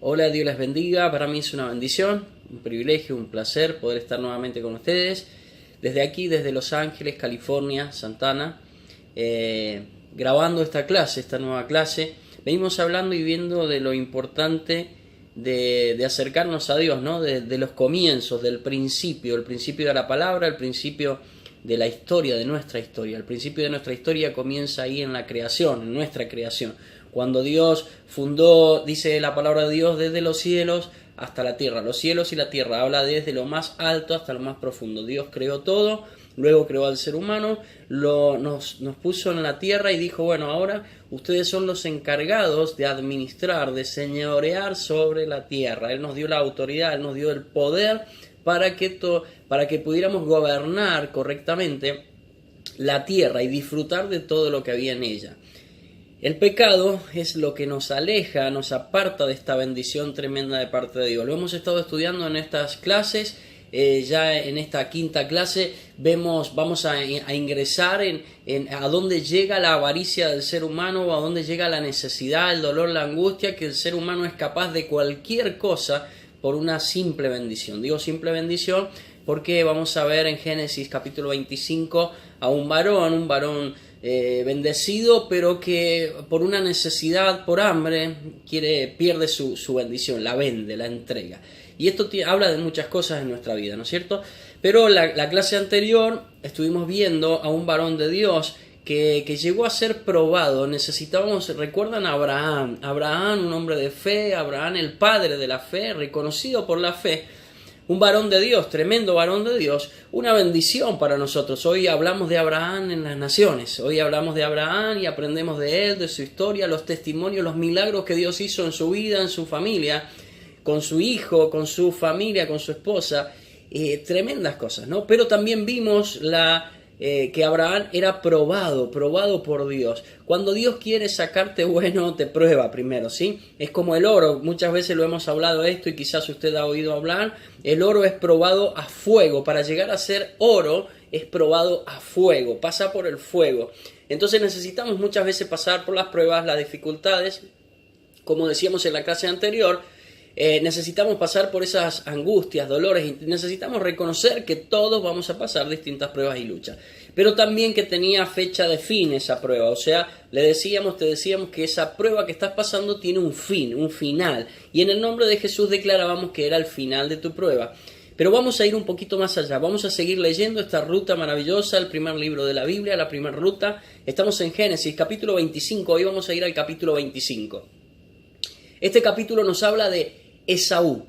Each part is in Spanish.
Hola, Dios les bendiga. Para mí es una bendición, un privilegio, un placer poder estar nuevamente con ustedes. Desde aquí, desde Los Ángeles, California, Santana, grabando esta clase, esta nueva clase. Venimos hablando y viendo de lo importante de acercarnos a Dios, ¿no? De los comienzos, del principio, el principio de la palabra, el principio de la historia, de nuestra historia. El principio de nuestra historia comienza ahí en la creación, en nuestra creación. Cuando Dios fundó, dice la palabra de Dios, desde los cielos hasta la tierra. Los cielos y la tierra, habla desde lo más alto hasta lo más profundo. Dios creó todo, luego creó al ser humano, nos puso en la tierra y dijo, bueno, ahora ustedes son los encargados de administrar, de señorear sobre la tierra. Él nos dio la autoridad, Él nos dio el poder para que pudiéramos gobernar correctamente la tierra y disfrutar de todo lo que había en ella. El pecado es lo que nos aleja, nos aparta de esta bendición tremenda de parte de Dios. Lo hemos estado estudiando en estas clases. Ya en esta quinta clase vamos a ingresar en a dónde llega la avaricia del ser humano, a dónde llega la necesidad, el dolor, la angustia, que el ser humano es capaz de cualquier cosa por una simple bendición. Digo simple bendición porque vamos a ver en Génesis capítulo 25 a un varón bendecido, pero que por una necesidad, por hambre, pierde su bendición, la vende, la entrega. Y esto habla de muchas cosas en nuestra vida, ¿no es cierto? Pero la clase anterior estuvimos viendo a un varón de Dios que llegó a ser probado. ¿Recuerdan a Abraham? Abraham, un hombre de fe, Abraham el padre de la fe, reconocido por la fe. Un varón de Dios, tremendo varón de Dios, una bendición para nosotros. Hoy hablamos de Abraham en las naciones, hoy hablamos de Abraham y aprendemos de él, de su historia, los testimonios, los milagros que Dios hizo en su vida, en su familia, con su hijo, con su familia, con su esposa, tremendas cosas, ¿no? Pero también vimos que Abraham era probado por Dios. Cuando Dios quiere sacarte bueno, te prueba primero, ¿sí? Es como el oro, muchas veces lo hemos hablado esto y quizás usted ha oído hablar. El oro es probado a fuego. Para llegar a ser oro es probado a fuego, pasa por el fuego. Entonces necesitamos muchas veces pasar por las pruebas, las dificultades. Como decíamos en la clase anterior, necesitamos pasar por esas angustias, dolores, y necesitamos reconocer que todos vamos a pasar distintas pruebas y luchas, pero también que tenía fecha de fin esa prueba. O sea, te decíamos que esa prueba que estás pasando tiene un fin, un final, y en el nombre de Jesús declarábamos que era el final de tu prueba. Pero vamos a ir un poquito más allá, vamos a seguir leyendo esta ruta maravillosa, el primer libro de la Biblia, la primera ruta. Estamos en Génesis capítulo 25, hoy vamos a ir al capítulo 25. Este capítulo nos habla de Esaú,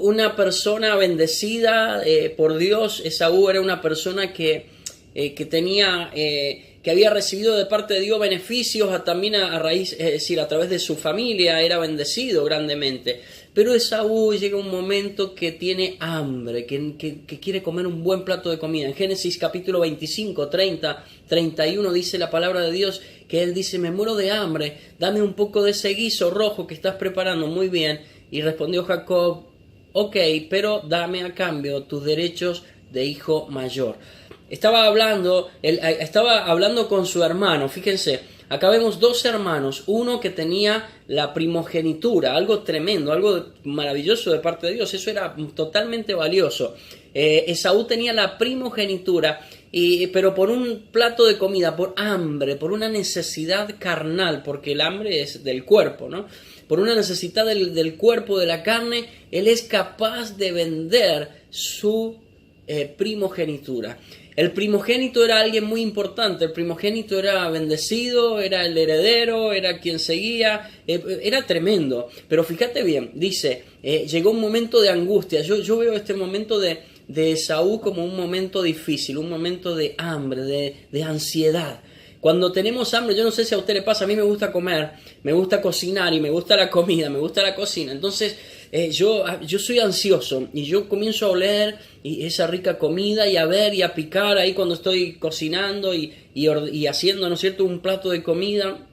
una persona bendecida por Dios. Esaú era una persona que había recibido de parte de Dios beneficios, también a través de su familia era bendecido grandemente. Pero Esaú llega un momento que tiene hambre, que quiere comer un buen plato de comida. En Génesis capítulo 25, 30, 31 dice la palabra de Dios que él dice: me muero de hambre, dame un poco de ese guiso rojo que estás preparando. Muy bien. Y respondió Jacob: ok, pero dame a cambio tus derechos de hijo mayor. Estaba hablando con su hermano. Fíjense, acá vemos dos hermanos, uno que tenía la primogenitura, algo tremendo, algo maravilloso de parte de Dios. Eso era totalmente valioso. Esaú tenía la primogenitura, pero por un plato de comida, por hambre, por una necesidad carnal, porque el hambre es del cuerpo, ¿no? Por una necesidad del cuerpo, de la carne, él es capaz de vender su primogenitura. El primogénito era alguien muy importante, el primogénito era bendecido, era el heredero, era quien seguía, era tremendo. Pero fíjate bien, dice, llegó un momento de angustia. Yo veo este momento de Esaú como un momento difícil, un momento de hambre, de ansiedad. Cuando tenemos hambre, yo no sé si a usted le pasa, a mí me gusta comer, me gusta cocinar y me gusta la comida, me gusta la cocina. Entonces yo soy ansioso y yo comienzo a oler esa rica comida y a ver y a picar ahí cuando estoy cocinando y haciendo, ¿no es cierto?, un plato de comida.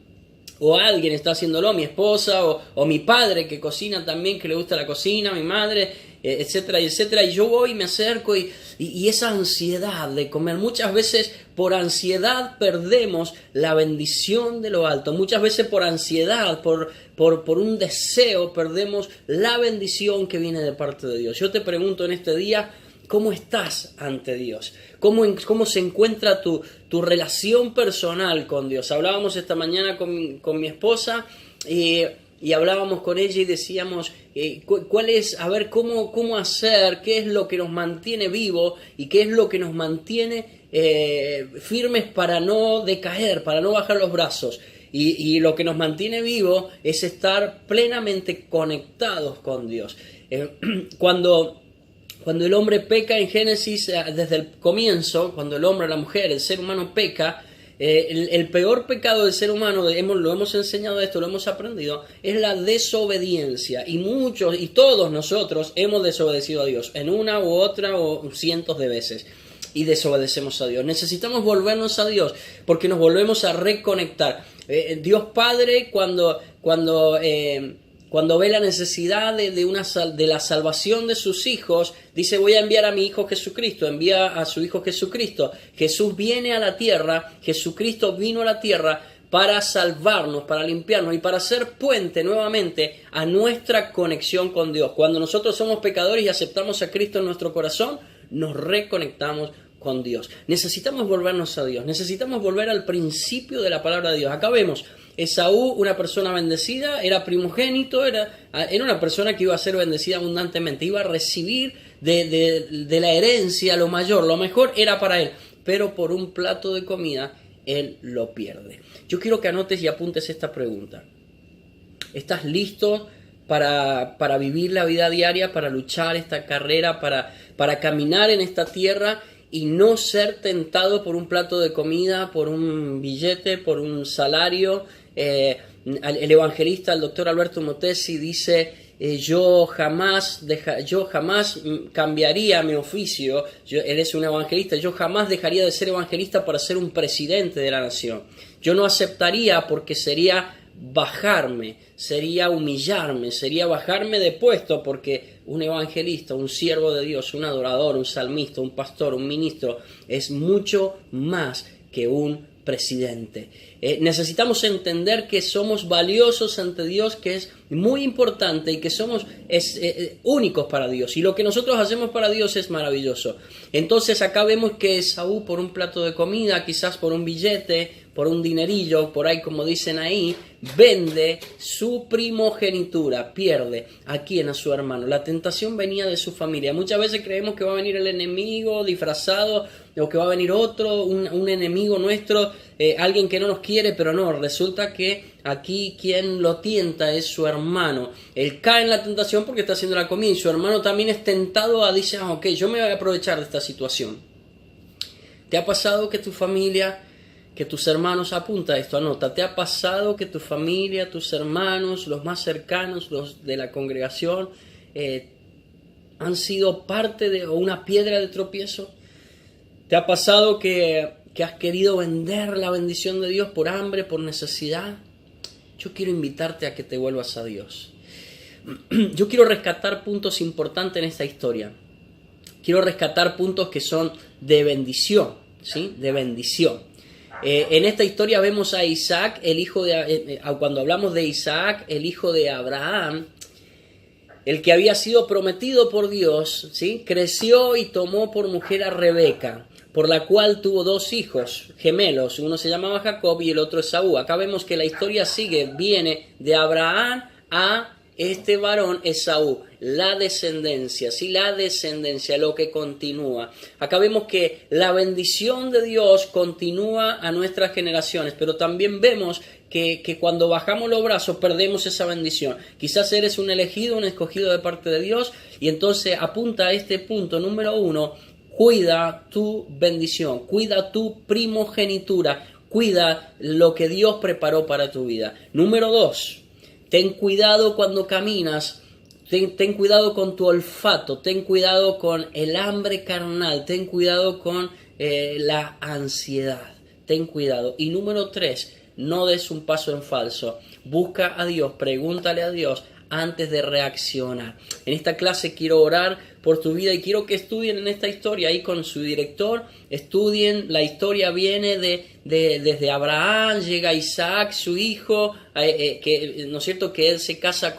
O alguien está haciéndolo, mi esposa o mi padre que cocina también, que le gusta la cocina, mi madre. etcétera, y etcétera. Y yo voy y me acerco y esa ansiedad de comer, muchas veces por ansiedad perdemos la bendición de lo alto. Muchas veces por ansiedad, por un deseo, perdemos la bendición que viene de parte de Dios. Yo te pregunto en este día, ¿cómo estás ante Dios? ¿Cómo se encuentra tu relación personal con Dios? Hablábamos esta mañana con mi esposa y hablábamos con ella y decíamos cuál es, a ver, cómo hacer, qué es lo que nos mantiene vivos y qué es lo que nos mantiene firmes para no decaer, para no bajar los brazos. Y lo que nos mantiene vivos es estar plenamente conectados con Dios. Cuando el hombre peca en Génesis, desde el comienzo, cuando el hombre, la mujer, el ser humano peca, el peor pecado del ser humano, lo hemos enseñado esto, lo hemos aprendido, es la desobediencia. Y todos nosotros hemos desobedecido a Dios, en una u otra o cientos de veces. Y desobedecemos a Dios. Necesitamos volvernos a Dios porque nos volvemos a reconectar. Dios Padre, cuando ve la necesidad de la salvación de sus hijos, dice: voy a enviar a mi Hijo Jesucristo, envía a su Hijo Jesucristo. Jesús viene a la tierra, Jesucristo vino a la tierra para salvarnos, para limpiarnos y para ser puente nuevamente a nuestra conexión con Dios. Cuando nosotros somos pecadores y aceptamos a Cristo en nuestro corazón, nos reconectamos con Dios. Necesitamos volvernos a Dios, necesitamos volver al principio de la palabra de Dios. Acá vemos Esaú, una persona bendecida, era primogénito, era una persona que iba a ser bendecida abundantemente, iba a recibir de la herencia lo mayor, lo mejor era para él, pero por un plato de comida él lo pierde. Yo quiero que anotes y apuntes esta pregunta. ¿Estás listo para vivir la vida diaria, para luchar esta carrera, para caminar en esta tierra y no ser tentado por un plato de comida, por un billete, por un salario? El evangelista, el doctor Alberto Motesi, dice: yo jamás cambiaría mi oficio. Él es un evangelista. Yo jamás dejaría de ser evangelista para ser un presidente de la nación. Yo no aceptaría, porque sería bajarme, sería humillarme, sería bajarme de puesto, porque un evangelista, un siervo de Dios, un adorador, un salmista, un pastor, un ministro, es mucho más que un presidente. Necesitamos entender que somos valiosos ante Dios, que es muy importante, y que somos únicos para Dios, y lo que nosotros hacemos para Dios es maravilloso. Entonces acá vemos que Esaú, por un plato de comida, quizás por un billete, por un dinerillo, por ahí como dicen ahí, vende su primogenitura, pierde a quien, a su hermano. La tentación venía de su familia. Muchas veces creemos que va a venir el enemigo disfrazado, o que va a venir otro, un enemigo nuestro, alguien que no nos quiere, pero no, resulta que aquí quien lo tienta es su hermano. Él cae en la tentación porque está haciendo la comida, y su hermano también es tentado dice: ok, yo me voy a aprovechar de esta situación. ¿Te ha pasado que tu familia, que tus hermanos, apunta esto, anota, te ha pasado que tu familia, tus hermanos, los más cercanos, los de la congregación, han sido parte de una piedra de tropiezo? ¿Te ha pasado que has querido vender la bendición de Dios por hambre, por necesidad? Yo quiero invitarte a que te vuelvas a Dios. Yo quiero rescatar puntos importantes en esta historia. Quiero rescatar puntos que son de bendición, ¿sí? De bendición. En esta historia vemos a Isaac, el hijo cuando hablamos de Isaac, el hijo de Abraham, el que había sido prometido por Dios, ¿sí? Creció y tomó por mujer a Rebeca, por la cual tuvo dos hijos gemelos, uno se llamaba Jacob y el otro Esaú. Acá vemos que la historia viene de Abraham a este varón Esaú, la descendencia, ¿sí? La descendencia, lo que continúa. Acá vemos que la bendición de Dios continúa a nuestras generaciones, pero también vemos que cuando bajamos los brazos perdemos esa bendición. Quizás eres un elegido, un escogido de parte de Dios, y entonces apunta a este punto número 1, cuida tu bendición, cuida tu primogenitura, cuida lo que Dios preparó para tu vida. Número 2, ten cuidado cuando caminas, ten cuidado con tu olfato, ten cuidado con el hambre carnal, ten cuidado con la ansiedad, ten cuidado. Y número 3, no des un paso en falso, busca a Dios, pregúntale a Dios, antes de reaccionar. En esta clase quiero orar por tu vida y quiero que estudien en esta historia ahí con su director. Estudien, la historia viene desde Abraham, llega Isaac, su hijo, que ¿no es cierto? Que él se casa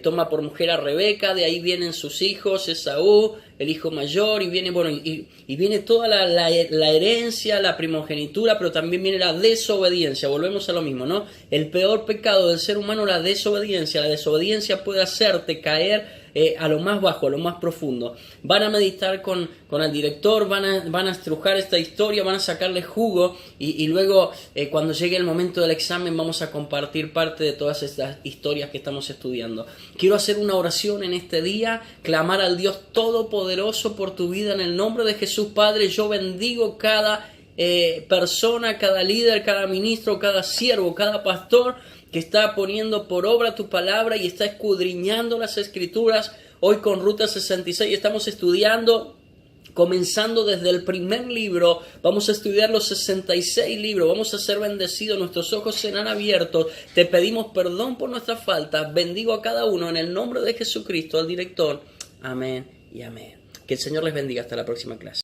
toma por mujer a Rebeca, de ahí vienen sus hijos, Esaú, el hijo mayor, y viene, bueno, y viene toda la herencia, la primogenitura, pero también viene la desobediencia. Volvemos a lo mismo, ¿no? El peor pecado del ser humano, la desobediencia. La desobediencia puede hacerte caer a lo más bajo, a lo más profundo. Van a meditar con el director, van a estrujar esta historia, van a sacarle jugo y luego cuando llegue el momento del examen vamos a compartir parte de todas estas historias que estamos estudiando. Quiero hacer una oración en este día, clamar al Dios Todopoderoso por tu vida en el nombre de Jesús. Padre, yo bendigo cada persona, cada líder, cada ministro, cada siervo, cada pastor que está poniendo por obra tu palabra y está escudriñando las escrituras. Hoy con Ruta 66 estamos estudiando, comenzando desde el primer libro, vamos a estudiar los 66 libros, vamos a ser bendecidos, nuestros ojos serán abiertos, te pedimos perdón por nuestras faltas, bendigo a cada uno en el nombre de Jesucristo, al director, amén y amén. Que el Señor les bendiga, hasta la próxima clase.